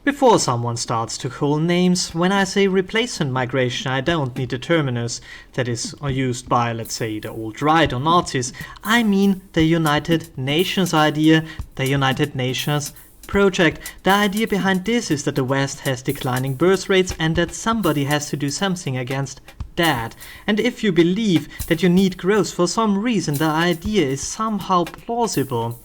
Before someone starts to call names, when I say replacement migration, I don't need the terminus that is used by, let's say, the alt-right or Nazis. I mean the United Nations idea, the United Nations project. The idea behind this is that the West has declining birth rates and that somebody has to do something against that. And if you believe that you need growth for some reason, the idea is somehow plausible.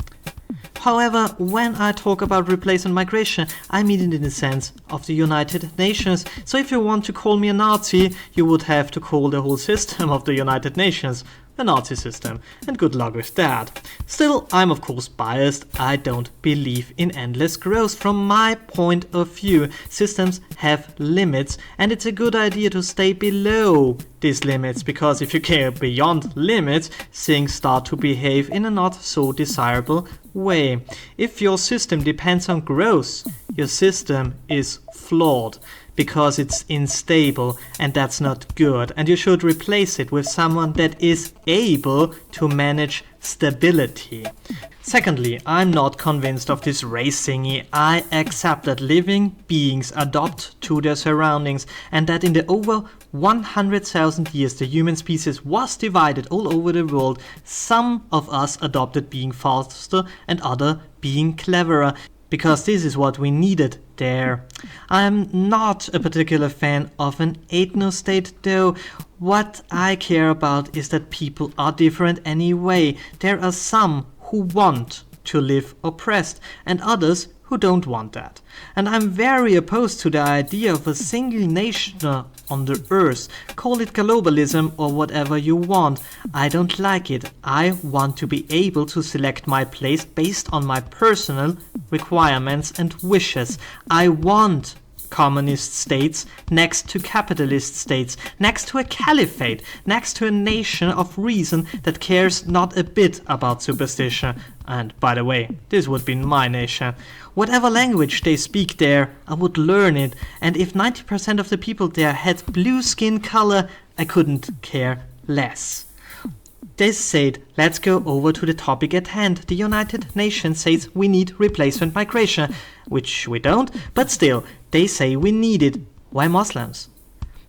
However, when I talk about replacement migration, I mean it in the sense of the United Nations. So if you want to call me a Nazi, you would have to call the whole system of the United Nations a Nazi system, and good luck with that. Still, I'm of course biased. I don't believe in endless growth. From my point of view, systems have limits, and it's a good idea to stay below these limits, because if you go beyond limits, things start to behave in a not so desirable way. If your system depends on growth, your system is flawed, because it's unstable, and that's not good, and you should replace it with someone that is able to manage stability. Secondly, I'm not convinced of this race thingy. I accept that living beings adapt to their surroundings, and that in the over 100,000 years the human species was divided all over the world. Some of us adopted being faster and other being cleverer, because this is what we needed there. I'm not a particular fan of an ethno-state though. What I care about is that people are different anyway. There are some who want to live oppressed and others who don't want that. And I'm very opposed to the idea of a single nation on the earth. Call it globalism or whatever you want. I don't like it. I want to be able to select my place based on my personal requirements and wishes. I want communist states next to capitalist states, next to a caliphate, next to a nation of reason that cares not a bit about superstition. And by the way, this would be my nation. Whatever language they speak there, I would learn it, and if 90% of the people there had blue skin color, I couldn't care less. This said, let's go over to the topic at hand. The United Nations says we need replacement migration, which we don't, but still, they say we need it. Why Muslims?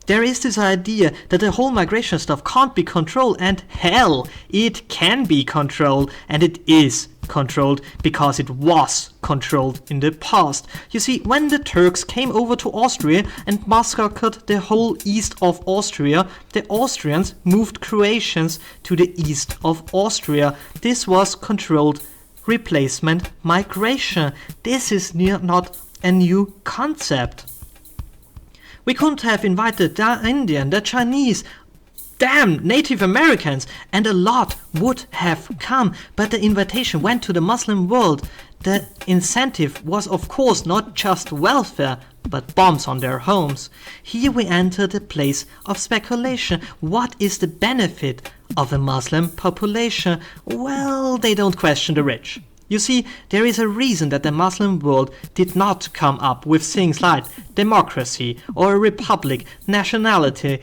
There is this idea that the whole migration stuff can't be controlled, and hell, it can be controlled, and it is controlled because it was controlled in the past. You see, when the Turks came over to Austria and massacred the whole east of Austria, the Austrians moved Croatians to the east of Austria. This was controlled replacement migration. This is not a new concept. We couldn't have invited the Indian, the Chinese, damn Native Americans, and a lot would have come, but the invitation went to the Muslim world. The incentive was of course not just welfare, but bombs on their homes. Here we enter the place of speculation. What is the benefit of a Muslim population? Well, they don't question the rich. You see, there is a reason that the Muslim world did not come up with things like democracy or a republic, nationality,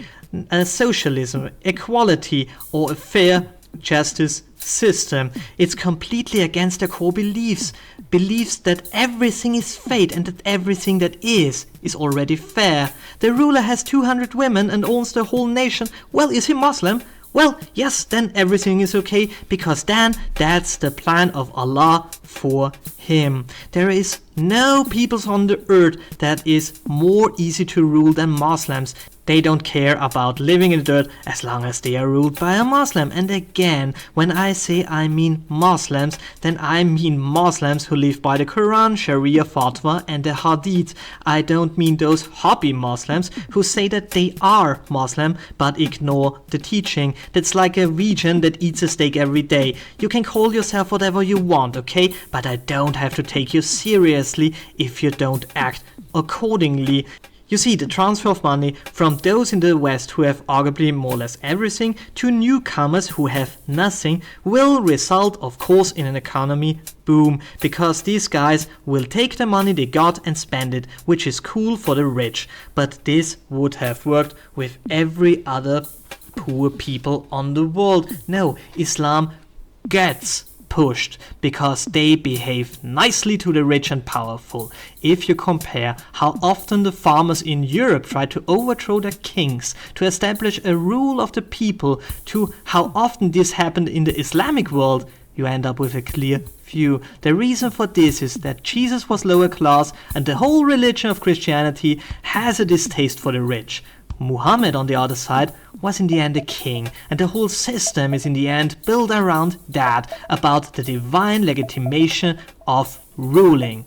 socialism, equality, or a fair justice system. It's completely against their core beliefs that everything is fate and that everything that is already fair. The ruler has 200 women and owns the whole nation. Well, is he Muslim? Well, yes, then everything is okay, because then that's the plan of Allah for him. There is no peoples on the earth that is more easy to rule than Muslims. They don't care about living in the dirt as long as they are ruled by a Muslim. And again, when I say I mean Muslims, then I mean Muslims who live by the Quran, Sharia, Fatwa and the Hadith. I don't mean those hobby Muslims who say that they are Muslim but ignore the teaching. That's like a vegan that eats a steak every day. You can call yourself whatever you want, okay? But I don't have to take you seriously if you don't act accordingly. You see, the transfer of money from those in the West who have arguably more or less everything to newcomers who have nothing will result, of course, in an economy boom, because these guys will take the money they got and spend it, which is cool for the rich. But this would have worked with every other poor people on the world. No, Islam gets pushed because they behave nicely to the rich and powerful. If you compare how often the farmers in Europe try to overthrow their kings to establish a rule of the people to how often this happened in the Islamic world, you end up with a clear view. The reason for this is that Jesus was lower class and the whole religion of Christianity has a distaste for the rich. Muhammad, on the other side, was in the end a king, and the whole system is in the end built around that, about the divine legitimation of ruling.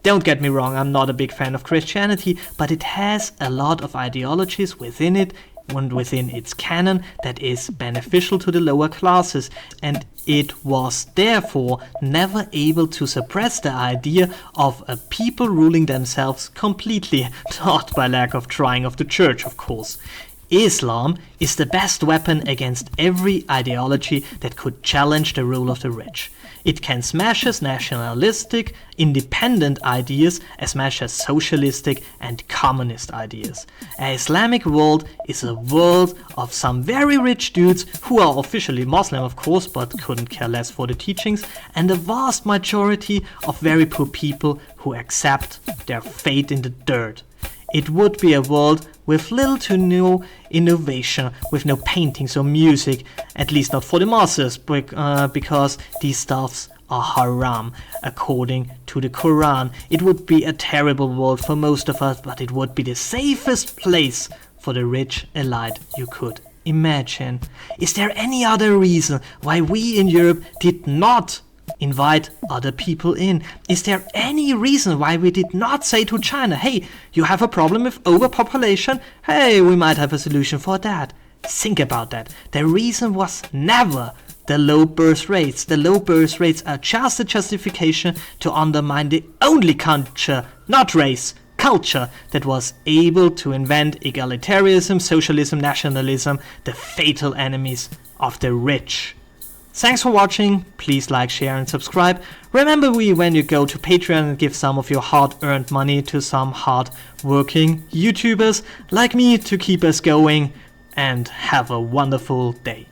Don't get me wrong, I'm not a big fan of Christianity, but it has a lot of ideologies within it and within its canon that is beneficial to the lower classes, and it was therefore never able to suppress the idea of a people ruling themselves completely, not by lack of trying of the church, of course. Islam is the best weapon against every ideology that could challenge the rule of the rich. It can smash as nationalistic, independent ideas as much as socialistic and communist ideas. An Islamic world is a world of some very rich dudes who are officially Muslim, of course, but couldn't care less for the teachings, and a vast majority of very poor people who accept their fate in the dirt. It would be a world with little to no innovation, with no paintings or music, at least not for the masses, because these stuffs are haram, according to the Quran. It would be a terrible world for most of us, but it would be the safest place for the rich elite you could imagine. Is there any other reason why we in Europe did not invite other people in? Is there any reason why we did not say to China, hey, you have a problem with overpopulation? Hey, we might have a solution for that. Think about that. The reason was never the low birth rates. The low birth rates are just a justification to undermine the only culture, not race, culture, that was able to invent egalitarianism, socialism, nationalism, the fatal enemies of the rich. Thanks for watching. Please like, share and subscribe. Remember when you go to Patreon and give some of your hard-earned money to some hard-working YouTubers like me to keep us going, and have a wonderful day.